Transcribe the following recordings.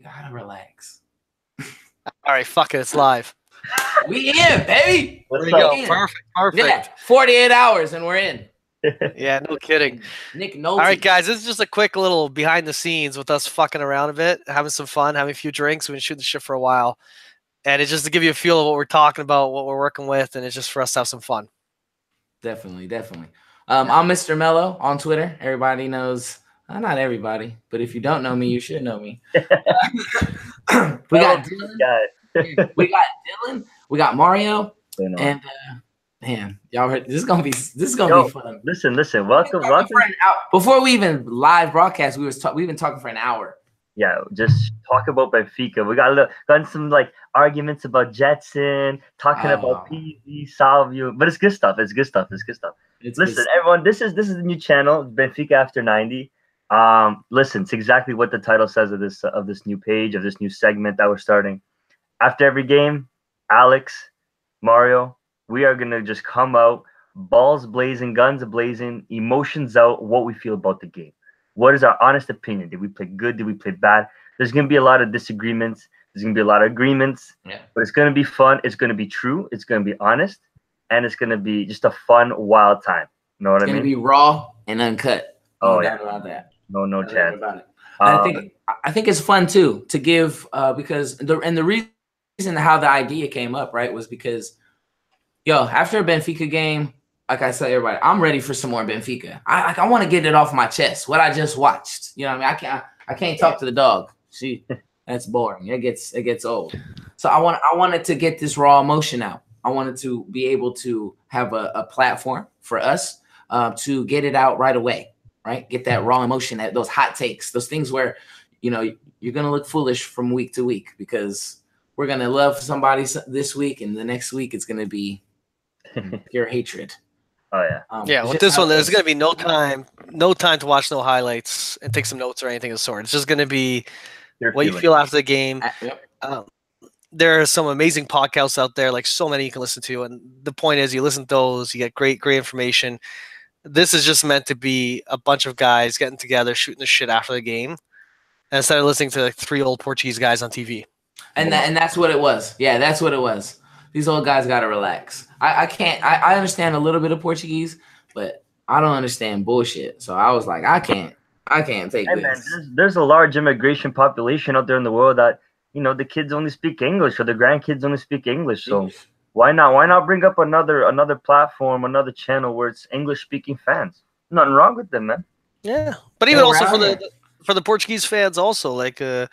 gotta relax. All right, fuck it, it's live. We in, baby. There we go. Perfect. Yeah, 48 hours and we're in. Yeah, no kidding. Nick Nolte. All right, guys, this is just a quick little behind the scenes with us fucking around a bit, having some fun, having a few drinks. We've been shooting the shit for a while. And it's just to give you a feel of what we're talking about, what we're working with, and it's just for us to have some fun. Definitely. I'm Mr. Mello on Twitter. Everybody knows, not everybody, but if you don't know me, you should know me. We got Dylon. We got Mario. And man, y'all heard, this is gonna be fun. Listen. Welcome. Before we even live broadcast, we've been talking for an hour. Yeah, just talk about Benfica. We gotten some like arguments about Jetson, talking about PV, Salvio, but it's good stuff. Listen, everyone, this is the new channel, Benfica After 90. Listen, it's exactly what the title says of this new page, of this new segment that we're starting. After every game, Alex, Mario, we are gonna just come out, balls blazing, guns blazing, emotions out, what we feel about the game. What is our honest opinion? Did we play good? Did we play bad? There's going to be a lot of disagreements. There's going to be a lot of agreements. Yeah. But it's going to be fun. It's going to be true. It's going to be honest. And it's going to be just a fun, wild time. You know what I mean? It's going to be raw and uncut. No doubt about that. No chance. About it. I think it's fun, too, to give because the reason how the idea came up, right, was because, after a Benfica game, like I tell everybody, I'm ready for some more Benfica. I want to get it off my chest. What I just watched, you know what I mean? I can't talk to the dog. See, that's boring. It gets old. So I wanted to get this raw emotion out. I wanted to be able to have a platform for us to get it out right away. Right, get that raw emotion, those hot takes, those things where you're gonna look foolish from week to week because we're gonna love somebody this week and the next week it's gonna be pure hatred. Oh yeah. Yeah, with this one, there's gonna be no time to watch no highlights and take some notes or anything of the sort. It's just gonna be what you feel after the game. There are some amazing podcasts out there, like so many you can listen to, and the point is, you listen to those, you get great information. This is just meant to be a bunch of guys getting together, shooting the shit after the game, instead of listening to like 3 old Portuguese guys on TV. And that's what it was. Yeah, that's what it was. These old guys got to relax. I understand a little bit of Portuguese, but I don't understand bullshit. So I was like, I can't take this. Man, there's a large immigration population out there in the world that, the kids only speak English or the grandkids only speak English. So why not bring up another platform, another channel where it's English speaking fans? Nothing wrong with them, man. Yeah. But even also for the Portuguese fans also, like they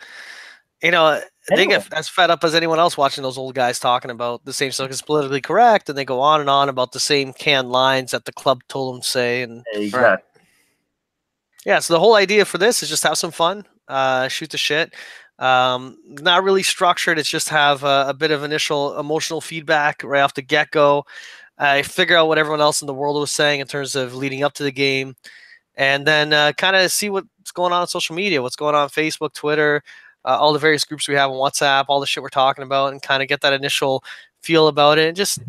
get as fed up as anyone else watching those old guys talking about the same stuff is politically correct, and they go on and on about the same canned lines that the club told them to say. And exactly. Yeah, so the whole idea for this is just have some fun, shoot the shit. Not really structured. It's just have a bit of initial emotional feedback right off the get-go. Figure out what everyone else in the world was saying in terms of leading up to the game, and then kind of see what's going on social media, what's going on Facebook, Twitter, all the various groups we have on WhatsApp, all the shit we're talking about, and kind of get that initial feel about it, and just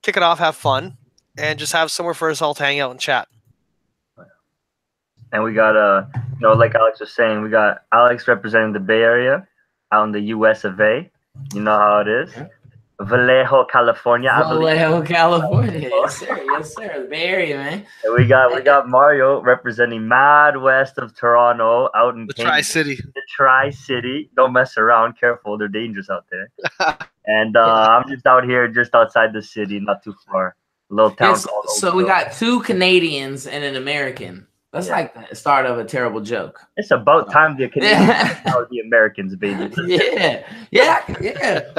kick it off, have fun, and just have somewhere for us all to hang out and chat. And we got like Alex was saying, we got Alex representing the Bay Area out in the US of A. You know how it is. Vallejo, California. California. Yes, sir. The Bay Area, man. And we got Mario representing mad west of Toronto, out in the Tri-City. The Tri-City. Don't mess around. Careful, they're dangerous out there. And I'm just out here, just outside the city, not too far. A little town. Yes, so we got 2 Canadians and an American. That's like the start of a terrible joke. It's about time the Canadians are the Americans, baby. Yeah.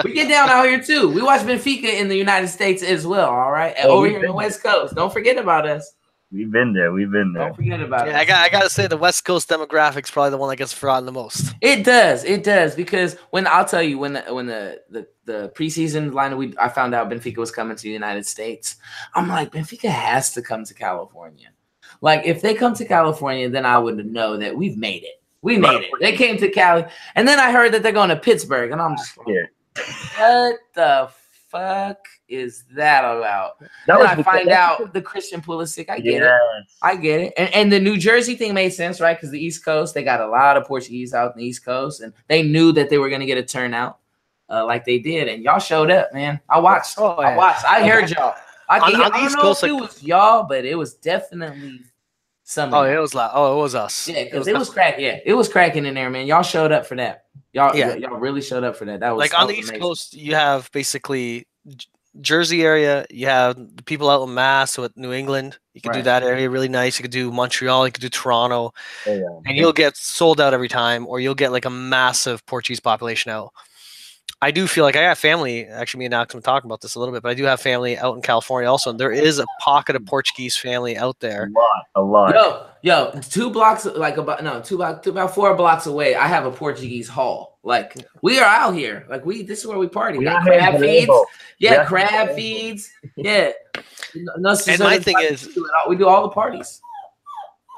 We get down out here too. We watch Benfica in the United States as well. All right, over here on the West Coast. Don't forget about us. We've been there. Don't forget about it. I gotta say the West Coast demographic's probably the one that gets forgotten the most. It does because when the preseason lineup I found out Benfica was coming to the United States, I'm like, Benfica has to come to California. Like, if they come to California, then I would know that we've made it. We made it. They came to Cali. And then I heard that they're going to Pittsburgh. And I'm just like, what the fuck is that about? That Then was I find out the Christian Pulisic. I get it. And the New Jersey thing made sense, right? Because the East Coast, they got a lot of Portuguese out in the East Coast, and they knew that they were going to get a turnout like they did. And y'all showed up, man. I watched. I heard y'all. I don't know if it was y'all, but it was definitely some of y'all. It was us. Yeah, because it was cracking. Yeah, it was cracking in there, man. Y'all showed up for that. Y'all really showed up for that. That was like on the East Coast. You have basically Jersey area. You have the people out in Mass with New England. You can do that area really nice. You could do Montreal. You could do Toronto, and you'll get sold out every time, or you'll get like a massive Portuguese population out. I do feel like I got family. Actually, me and Alex have been talking about this a little bit, but I do have family out in California also. And there is a pocket of Portuguese family out there. A lot. Yo, 2 blocks, like about 4 blocks away, I have a Portuguese hall. Like we are out here. Like this is where we party. Like crab feeds. Yeah, crab feeds. Yeah. And my thing is, we do all the parties.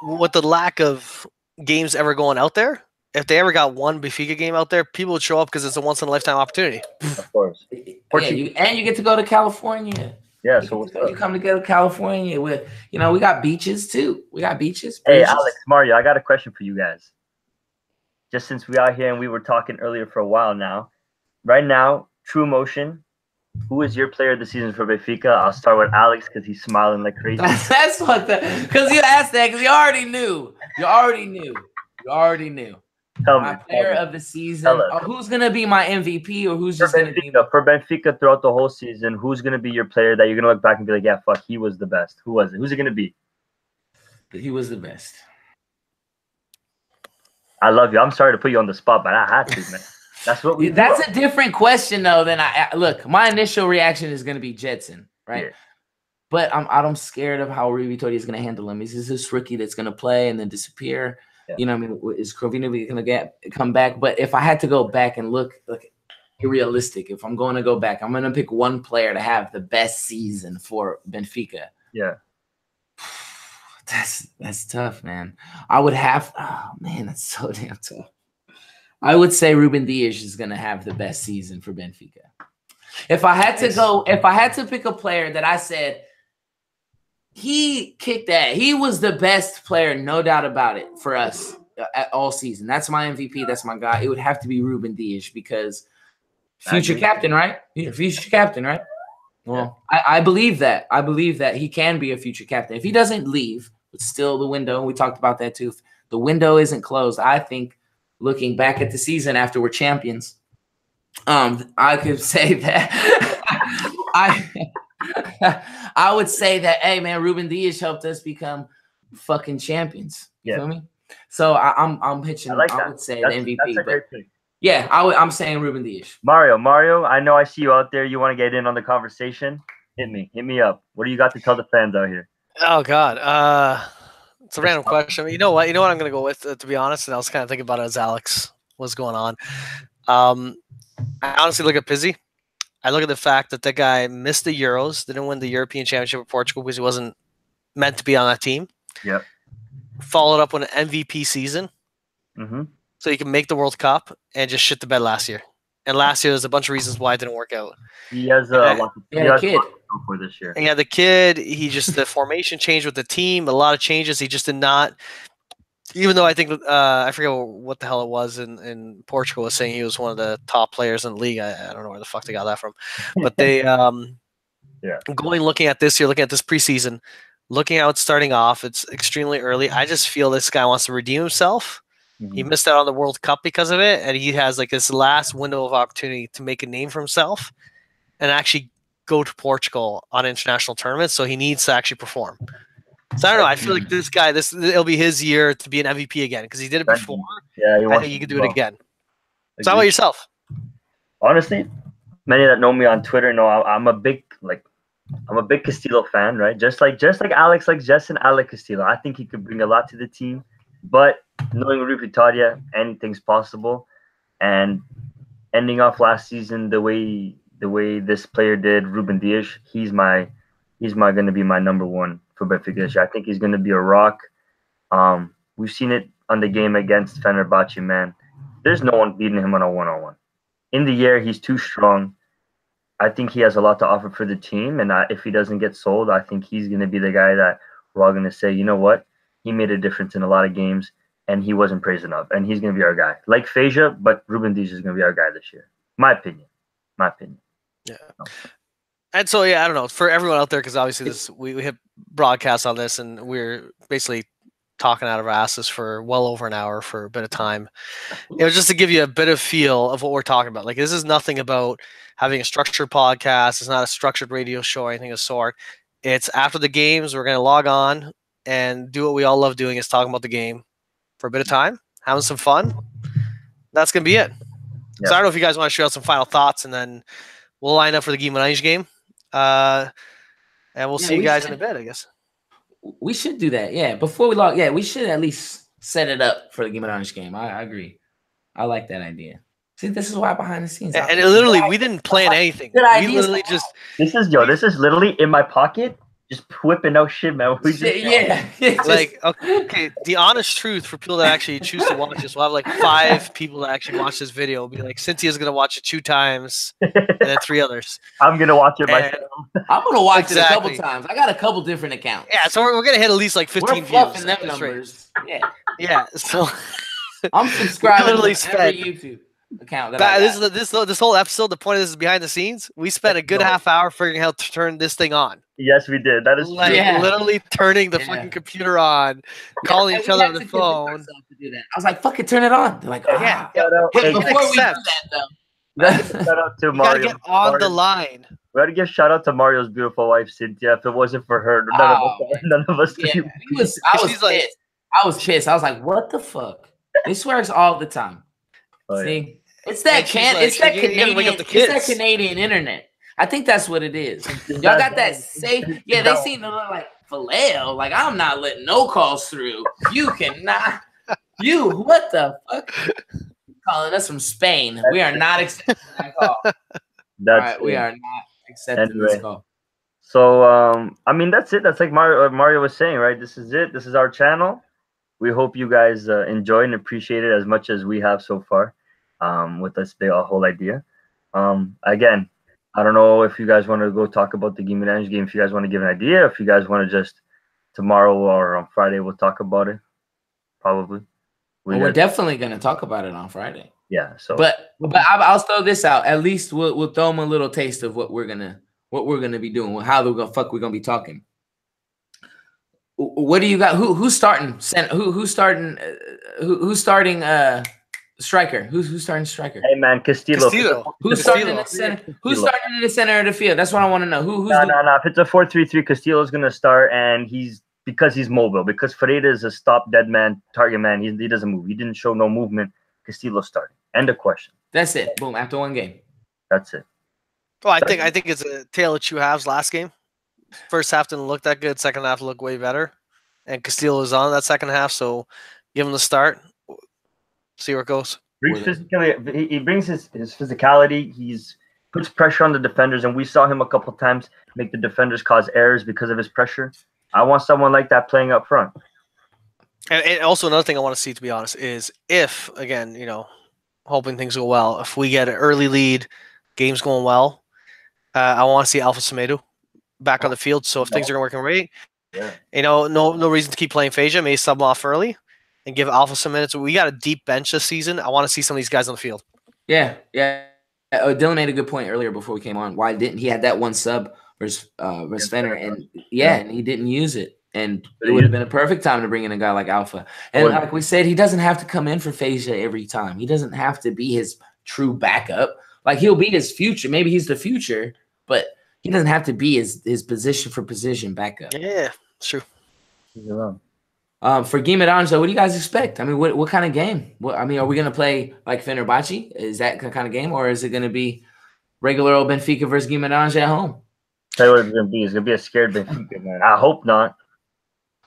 With the lack of games ever going out there, if they ever got one Benfica game out there, people would show up because it's a once-in-a-lifetime opportunity. Of course. Yeah, you get to go to California. Yeah, so you come to go to California with, we got beaches too. We got beaches. Hey, Alex, Mario, I got a question for you guys. Just since we are here and we were talking earlier for a while now, right now, True Emotion, who is your player of the season for Benfica? I'll start with Alex because he's smiling like crazy. That's what because you asked that because you already knew. You already knew. Tell my me, player of the season. Who's gonna be my MVP, or who's just gonna be for Benfica throughout the whole season? Who's gonna be your player that you're gonna look back and be like, yeah, fuck, he was the best. Who was it? Who's it gonna be? He was the best. I love you. I'm sorry to put you on the spot, but I had to, man. That's what we. That's a different question though. Than look. My initial reaction is gonna be Jetson, right? Yeah. But I'm scared of how Rui Vitória is gonna handle him. Is this rookie that's gonna play and then disappear? Yeah. Is Krovinovic going to come back? But if I had to go back and look realistic, if I'm going to go back, I'm going to pick one player to have the best season for Benfica. Yeah. That's tough, man. I would have that's so damn tough. I would say Ruben Dias is going to have the best season for Benfica. If I had to pick a player that I said he kicked that. He was the best player, no doubt about it, for us all season. That's my MVP. That's my guy. It would have to be Ruben Dias because future captain, right? Future captain, right? Well, I believe that. I believe that he can be a future captain. If he doesn't leave, it's still the window. We talked about that too. If the window isn't closed, I think looking back at the season after we're champions, I could say that I would say that, hey man, Ruben Dias helped us become fucking champions. You feel me? So I'm pitching. I would say the MVP. That's a great pick. Yeah, I'm saying Ruben Dias. Mario, I know I see you out there. You want to get in on the conversation? Hit me up. What do you got to tell the fans out here? Oh God, it's a random question. You know what I'm gonna go with, to be honest. And I was kind of thinking about it as Alex was going on. I honestly look at Pizzi. I look at the fact that guy missed the Euros, didn't win the European Championship with Portugal because he wasn't meant to be on that team. Yep. Followed up with an MVP season. Mm-hmm. So he can make the World Cup and just shit the bed last year. And last year, there's a bunch of reasons why it didn't work out. He has a kid for this year. And the kid, the formation changed with the team, a lot of changes. He just did not. Even though I think I forget what the hell it was in Portugal was saying he was one of the top players in the league. I don't know where the fuck they got that from, but they looking at this year, looking at this preseason, looking how it's starting off, it's extremely early. I just feel this guy wants to redeem himself. Mm-hmm. He missed out on the World Cup because of it, and he has like this last window of opportunity to make a name for himself and actually go to Portugal on international tournaments. So he needs to actually perform. So I don't know. I feel like this guy, it'll be his year to be an MVP again because he did it before. Yeah, I think he could do it again. So how about yourself? Honestly, many that know me on Twitter know I'm a big Castillo fan, right? Just like Alex likes Justin, I like Castillo. I think he could bring a lot to the team. But knowing Rui Vitória, anything's possible. And ending off last season the way this player did, Ruben Dias, he's going to be my number one for Benfica. I think he's going to be a rock. We've seen it on the game against Fenerbahce, man. There's no one beating him on a one-on-one. In the air, he's too strong. I think he has a lot to offer for the team, and if he doesn't get sold, I think he's going to be the guy that we're all going to say, you know what, he made a difference in a lot of games, and he wasn't praised enough, and he's going to be our guy. Like Phasia, but Ruben Dias is going to be our guy this year. My opinion. Yeah. And so, yeah, I don't know, for everyone out there, because obviously we have broadcasts on this, and we're basically talking out of our asses for well over an hour for a bit of time. It was just to give you a bit of feel of what we're talking about. Like, this is nothing about having a structured podcast. It's not a structured radio show or anything of the sort. It's after the games, we're going to log on and do what we all love doing, is talking about the game for a bit of time, having some fun. That's going to be it. Yeah. So I don't know if you guys want to share out some final thoughts, and then we'll line up for the Guimarães game. And we'll see you guys in a bit, I guess. We should do that. Yeah. Before we log, we should at least set it up for the Guimarães game. I agree. I like that idea. See, this is why behind the scenes. And literally, we didn't plan anything. We literally just. This is literally in my pocket. Just whipping out shit, man. Like, okay, the honest truth for people that actually choose to watch this, we'll have like 5 people that actually watch this video. It'll be like, Cynthia's gonna watch it 2 times, and then 3 others. I'm gonna watch it myself. I'm gonna watch it a couple times. I got a couple different accounts. Yeah, so we're gonna hit at least like 15 views. Them numbers. Yeah. So I'm subscribing to every YouTube account. This whole episode, the point of this is behind the scenes. We spent a good half hour figuring out how to turn this thing on. Yes, we did. That is literally turning the fucking computer on, calling each other on the phone. To do that. I was like, "Fuck it, turn it on." They're like, Before we do that, though, shout out to Mario. Gotta get on the line. We got to give shout out to Mario's beautiful wife, Cynthia. If it wasn't for her, none of us. Yeah, I was pissed. I was like, "What the fuck?" This works all the time. See, it's that Canadian internet. I think that's what it is. Y'all got that safe. Yeah, they seem to look like Phileo. Like, I'm not letting no calls through. You cannot. What the fuck? Calling us from Spain. We are not accepting that call. We are not accepting this call. So, I mean, that's it. That's like Mario was saying, right? This is it. This is our channel. We hope you guys enjoy and appreciate it as much as we have so far with this whole idea. Again, I don't know if you guys want to go talk about the Guimarães game. If you guys want to give an idea, if you guys want to just tomorrow or on Friday, we'll talk about it. Probably. We're definitely going to talk about it on Friday. Yeah. So, but I'll throw this out. At least we'll throw them a little taste of what we're gonna be doing. How we're gonna be talking. What do you got? Who's starting? Who's starting? Striker. Who's starting striker? Hey man, Castillo. Who's starting in the center? Who's starting in the center of the field? That's what I want to know. No. If it's a 4-3-3, Castillo's gonna start, and because he's mobile. Because Ferreira is a stop dead man, target man. He doesn't move. He didn't show no movement. Castillo starting. End of question. That's it. Boom. After one game. That's it. Well, I think it's a tale of 2 halves. Last game, first half didn't look that good. Second half looked way better, and Castillo was on that second half. So give him the start. See where it goes. He brings his physicality. He's puts pressure on the defenders, and we saw him a couple times make the defenders cause errors because of his pressure. I want someone like that playing up front. And also another thing I want to see, to be honest, is if, again, hoping things go well, if we get an early lead, game's going well, I want to see Alpha Semedo back on the field. So if things are working right, no reason to keep playing Phasia. Maybe sub off early and give Alpha some minutes. We got a deep bench this season. I want to see some of these guys on the field. Yeah. Dylan made a good point earlier before we came on. Why didn't he had that one sub versus Fenner, and he didn't use it. And it would have been a perfect time to bring in a guy like Alpha. And like we said, he doesn't have to come in for Phasia every time. He doesn't have to be his true backup. Like, he'll be his future. Maybe he's the future, but he doesn't have to be his position for position backup. Yeah, it's true. For Guimarães, though, what do you guys expect? I mean, what kind of game? Are we going to play like Fenerbahce? Is that the kind of game? Or is it going to be regular old Benfica versus Guimarães at home? Tell you what it's going to be. It's going to be a scared Benfica, man. I hope not.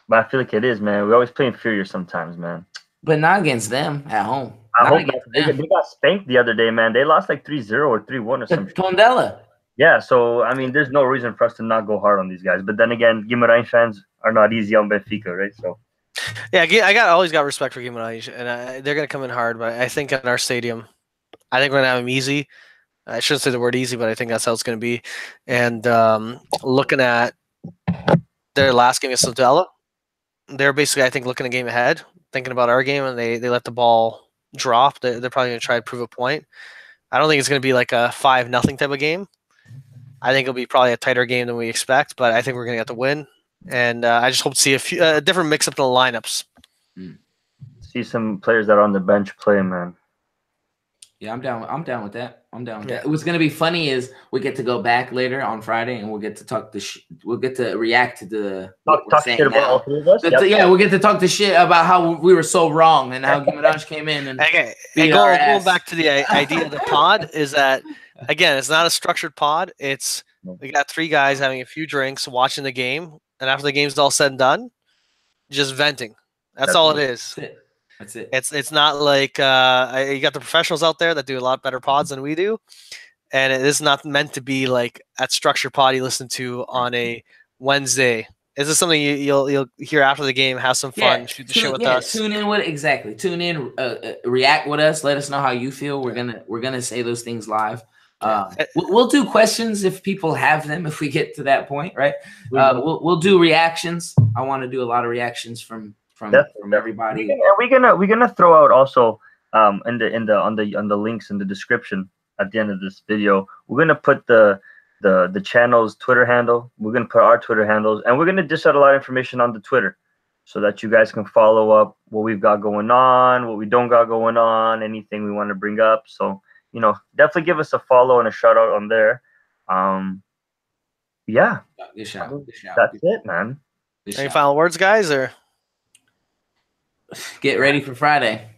But I feel like it is, man. We always play inferior sometimes, man. But not against them at home. I hope they got spanked the other day, man. They lost like 3-0 or 3-1 or something. Tondela. Yeah, so, I mean, there's no reason for us to not go hard on these guys. But then again, Guimarães fans are not easy on Benfica, right? So, yeah, I always got respect for Guimarães, and they're going to come in hard. But I think in our stadium, I think we're going to have them easy. I shouldn't say the word easy, but I think that's how it's going to be. And looking at their last game against Sotella, they're basically, I think, looking a game ahead, thinking about our game, and they let the ball drop. They're probably going to try to prove a point. I don't think it's going to be like a 5-0 type of game. I think it'll be probably a tighter game than we expect, but I think we're going to get the win. And I just hope to see a different mix-up in the lineups. See some players that are on the bench play, man. Yeah, I'm down. I'm down with that. I'm down with that. What's gonna be funny is we get to go back later on Friday, and we'll get to talk we'll get to react to the talk shit about all three of us. Yeah, we'll get to talk the shit about how we were so wrong and how Guimaraes came in and going back to the idea of the pod is that again, it's not a structured pod. It's we got 3 guys having a few drinks, watching the game, and after the game's all said and done, just venting. That's all it is. That's it. It's not like you got the professionals out there that do a lot better pods than we do, and it is not meant to be like that structured pod you listen to on a Wednesday. This is something you'll hear after the game, have some fun, shoot the shit with us. Tune in Tune in, react with us. Let us know how you feel. We're gonna say those things live. We'll do questions if people have them. If we get to that point, right? We'll do reactions. I want to do a lot of reactions from everybody. We're gonna throw out also on the links in the description at the end of this video. We're gonna put the channel's Twitter handle. We're gonna put our Twitter handles, and we're gonna dish out a lot of information on the Twitter so that you guys can follow up what we've got going on, what we don't got going on, anything we want to bring up. So definitely give us a follow and a shout out on there. Yeah, good shout. That's it, man. Any final words, guys, or? Get ready for Friday.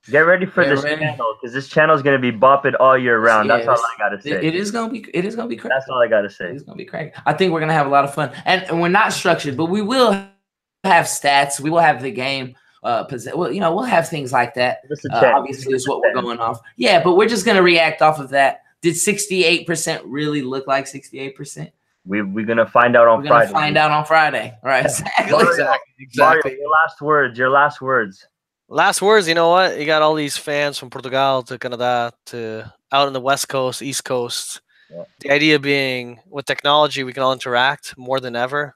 Get ready for this channel, because this channel is gonna be bopping all year round. That's all I gotta say. It is gonna be crazy. That's all I gotta say. It's gonna be crazy. I think we're gonna have a lot of fun, and we're not structured, but we will have stats. We will have the game. We'll have things like that. Obviously, is what we're going off. Yeah, but we're just gonna react off of that. Did 68% really look like 68%? We're gonna find out on Friday. Find out on Friday. Right? Exactly. Exactly. Mario, your last words. Last words. You know what? You got all these fans from Portugal to Canada to out on the West Coast, East Coast. Yeah. The idea being, with technology, we can all interact more than ever,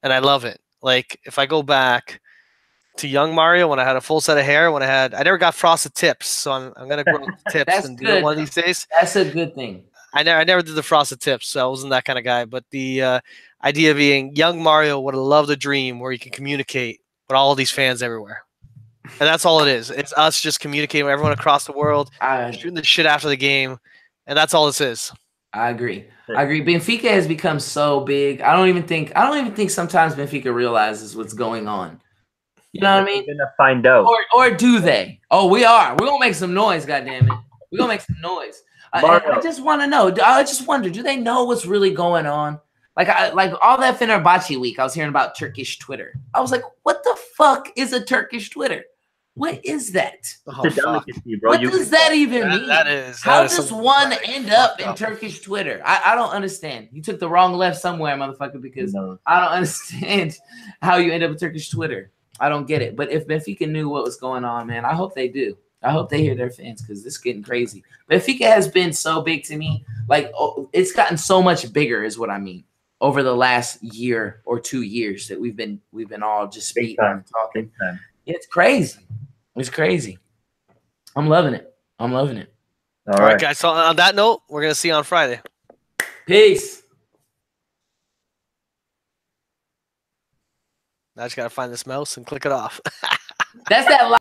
and I love it. Like if I go back to young Mario when I had a full set of hair, I never got frosted tips, so I'm gonna grow tips and do it one of these days. That's a good thing. I never did the frosted tips, so I wasn't that kind of guy. But the idea being, young Mario would have loved a dream where you can communicate with all these fans everywhere, and that's all it is. It's us just communicating with everyone across the world, shooting the shit after the game, and that's all this is. I agree. Benfica has become so big. I don't even think sometimes Benfica realizes what's going on. You know what I mean? We're gonna find out. Or do they? Oh, we are. We're gonna make some noise, goddammit. We're gonna make some noise. I just want to know. I just wonder, do they know what's really going on? Like all that Fenerbahce week, I was hearing about Turkish Twitter. I was like, what the fuck is a Turkish Twitter? What is that? It's a delicacy, bro. What does that even mean? How does one end up in Turkish Twitter? I don't understand. You took the wrong left somewhere, motherfucker, because I don't understand how you end up in Turkish Twitter. I don't get it. But if Benfica knew what was going on, man, I hope they do. I hope they hear their fans, because this is getting crazy. Benfica has been so big to me. Like, it's gotten so much bigger is what I mean over the last year or 2 years that we've been all just speaking and talking. It's crazy. It's crazy. I'm loving it. All right, guys. So on that note, we're going to see you on Friday. Peace. Now I just got to find this mouse and click it off. That's that